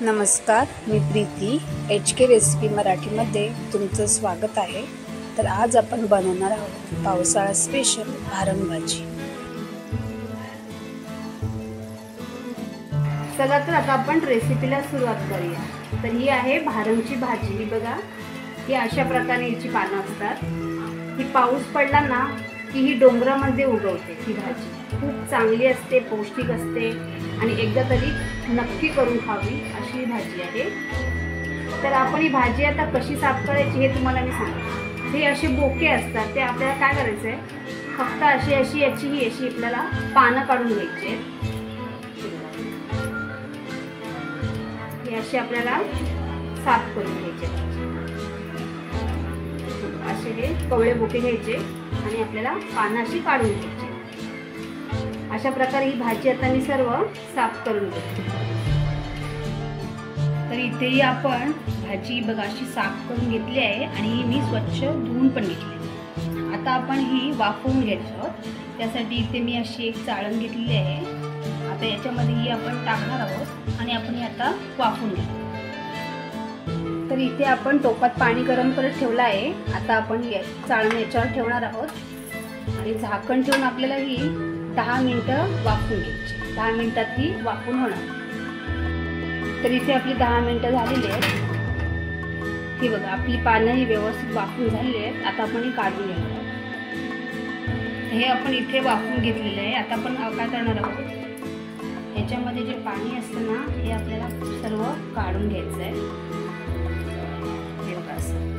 नमस्कार, मी Preeti HK recipe मराठीमध्ये तुमचं स्वागत आहे। तर आज आपण बनवणार आहोत पावसाळा स्पेशल भारंग भाजी। चला तर आता आपण रेसिपीला सुरुवात करूया। तर ही आहे भारंगची भाजी। ही बघा, ही अशा प्रकारे याची पानं असतात। ही पाऊस पडला ना की ही डोंगरामध्ये उगवते। ही भाजी खूप चांगली असते, पौष्टिक असते आणि एकदा तरी नक्की करून खावी अशी भाजी आहे। तर आपण ही भाजी आता कशी साफ करायची हे तुम्हाला मी सांगते। हे असे बोके असतात, ते आपल्याला काय करायचं आहे, फक्त अशी याची आपल्याला पानं काढून घ्यायची। हे असे आपल्याला साफ करून घ्यायचे। असे हे कवळे बोके घ्यायचे आणि आपल्याला पानं अशी काढून घ्यायची। अशा प्रकारे ही भाजी आता मी सर्व साफ करून घेते। तर इथेही आपण भाजी बघा अशी साफ करून घेतली आहे आणि मी स्वच्छ धुवून पण घेतली। आता आपण ही वाफवून घ्यायची आहोत। त्यासाठी इथे मी अशी एक चाळण घेतलेली आहे। आता याच्यामध्ये ही आपण टाकणार आहोत आणि आपण ही आता वाफवून घेऊ। तर इथे आपण टोपात पाणी गरम करत ठेवलं आहे। आता आपण चाळण याच्यावर ठेवणार आहोत आणि झाकण ठेवून आपल्याला ही 10 मिनिटं वाफवून घ्यायची। 10 मिनिटात ही वाफवून होणार। तर इथे आपली 10 मिनिटं झालेली आहेत। ही बघा, आपली पानं ही व्यवस्थित वाफवून झालेली आहेत। आता आपण ही काढून घेणार आहोत। हे आपण इथे वाफवून घेतलेलं आहे। आता आपण काय करणार आहोत, ह्याच्यामध्ये जे पाणी असतं ना हे आपल्याला सर्व काढून घ्यायचं आहे। हे बघा असं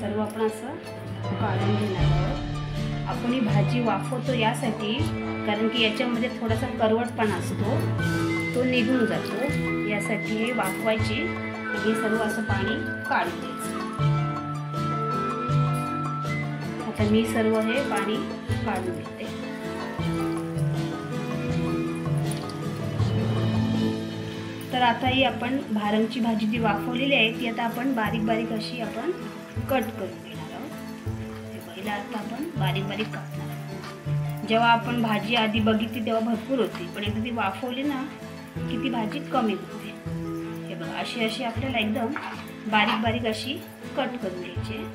सर्व आपण असं काढून घेणार आहोत। आपण ही भाजी वाफवतो यासाठी, कारण की याच्यामध्ये थोडासा करवटपणा असतो, तो निघून जातो। यासाठी हे वाफवायची हे सर्व असं पाणी काढून घ्यायचं। आता मी सर्व हे पाणी काढून घेते। तर आता ही आपण भारंगची भाजी जी वाफवलेली आहे ती आता आपण बारीक बारीक अशी आपण कट करून घेणार आहोत। हे पहिला आता आपण बारीक बारीक कापणार आहोत। जेव्हा आपण भाजी आधी बघितली तेव्हा भरपूर होती, पण एकदा ती वाफवली ना की ती भाजी कमी होते। हे बघा, अशी आपल्याला एकदम बारीक बारीक अशी कट करून घ्यायची।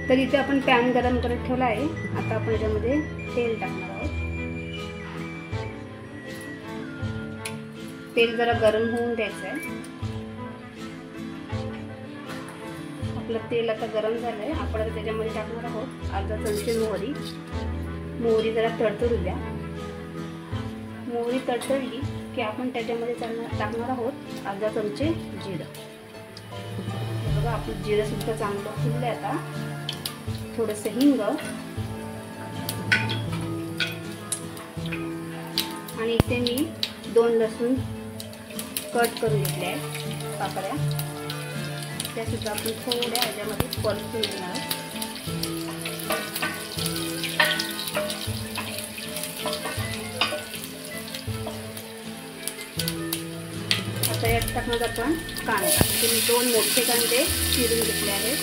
तर इथे आपण पॅन गरम करत ठेवला आहे। आता आपण याच्यामध्ये तेल टाकणार आहोत। तेल जरा गरम होऊन द्यायचं आहे। आपलं तेल आता गरम झालंय। आपण आता त्याच्यामध्ये टाकणार आहोत अर्धा चमचे मोहरी। मोहरी जरा तडतडू द्या। मोहरी तडतडली की आपण त्याच्यामध्ये टाकणार आहोत अर्धा चमचे जिरं। बघा, आपलं जिरं सुद्धा चांगलं फुललंय। आता थोडंसं हिंग आणि इथे मी 2 लसूण कट करून घेतले आहेत पाकळ्या, त्या सुद्धा आपण थोड्या याच्यामध्ये परतून घेणार। आता यात टाकणार आपण कांदा। मी 2 मोठे कांदे चिरून घेतले आहेत।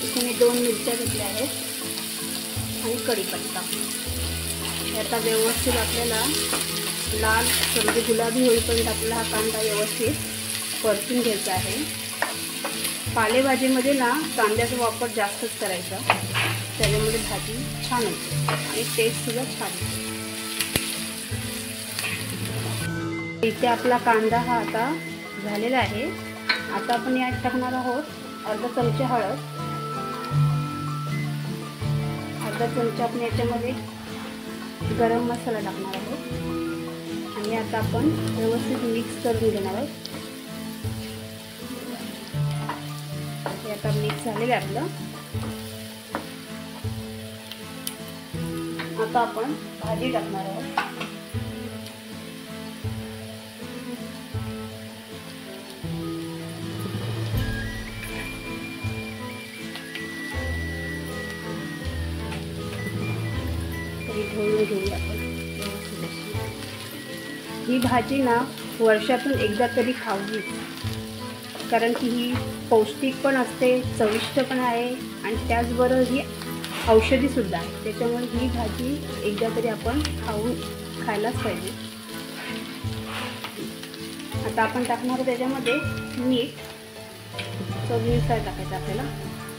इथे मी 2 मिरच्या घेतल्या आहेत आणि कढीपत्ता। आता व्यवस्थित आपल्याला लाल म्हणजे गुलाबी होईपर्यंत आपल्याला हा कांदा व्यवस्थित परतून घ्यायचा आहे। पालेभाजीमध्ये ना कांद्याचा वापर जास्तच करायचा, त्याच्यामुळे भाजी छान होते आणि टेस्ट सुद्धा छान होते। इथे आपला कांदा हा आता झालेला आहे। आता आपण यात टाकणार आहोत अर्धा चमचा हळद, अर्धा चमचा आपण याच्यामध्ये गरम मसाला टाकणार आहोत आणि आता आपण व्यवस्थित मिक्स करून घेणार आहोत। हे आता मिक्स झालेलं आहे आपलं। आता आपण भाजी टाकणार आहोत। ढवळून घेऊया आपण व्यवस्थित। तशी. ही भाजी ना वर्षातून एकदा तरी खावी, कारण की ही पौष्टिक पण असते, चविष्ट पण आहे आणि त्याचबरोबर ही औषधीसुद्धा आहे. त्याच्यामुळे ही भाजी एकदा तरी आपण खायलाच पाहिजे. आता आपण टाकणार आहोत त्याच्यामध्ये मीठ, चवीनुसार टाकायचं आपल्याला.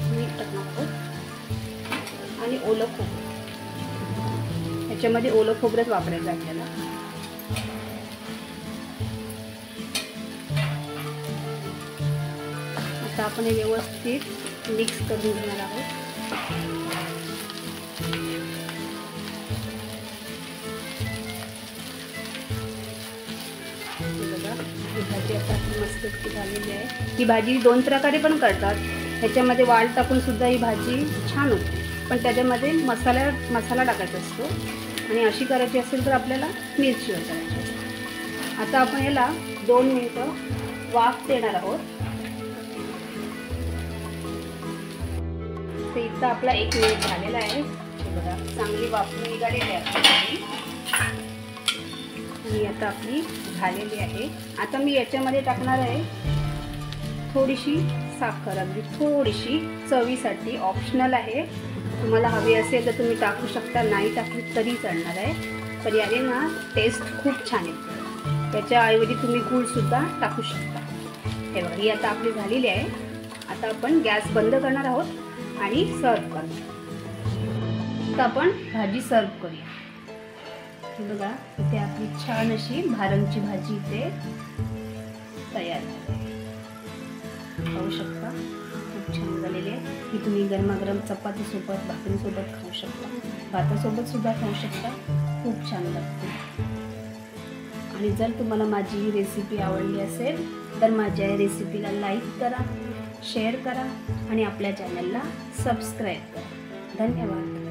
मीठ टाकणार आहोत आणि ओलं खोबरं. ह्याच्यामध्ये ओलं खोबरंच वापरायचं आपल्याला. आता आपण हे व्यवस्थित मिक्स करून घेणार आहोत. ही भाजी आता मस्त झालेली आहे. ही भाजी 2 प्रकारे पण करतात. ह्याच्यामध्ये वाल टाकून सुद्धा ही भाजी छान होते, पण त्याच्यामध्ये मसाला टाकायचा असतो. आणि अशी करायची असेल तर आपल्याला मिरचीवर करायची असते. आता आपण याला 2 मिनिटं वाफ देणार आहोत. तर इथं आपला 1 मिनिट झालेला आहे. बघा, चांगली वाफून निघालेली आहे आणि आता आपली झालेली आहे. आता मी याच्यामध्ये टाकणार आहे थोडीशी साखर, अगदी थोडीशी, चवीसाठी, ऑप्शनल आहे. तुम्हाला हवी असेल तर तुम्ही टाकू शकता, नाही टाकली तरी चालणार आहे. पण याने ना टेस्ट खूप छान येते. त्याच्याऐवजी तुम्ही गूळसुद्धा टाकू शकता. हे बघा, ही आता आपली झालेली आहे. आता आपण गॅस बंद करणार आहोत आणि सर्व करणार. आता आपण भाजी सर्व करूया. बघा, इथे आपली छान अशी भारंगची भाजी इथे तयार झाली. खाऊ शकता, खूप छान झालेली आहे. ही तुम्ही गरमागरम चपातीसोबत, भाकरीसोबत खाऊ शकता, भातासोबत सुद्धा खाऊ शकता. खूप छान लागते. आणि जर तुम्हाला माझी ही रेसिपी आवडली असेल तर माझ्या या रेसिपीला लाईक करा, शेअर करा आणि आपल्या चॅनलला सबस्क्राईब करा. धन्यवाद.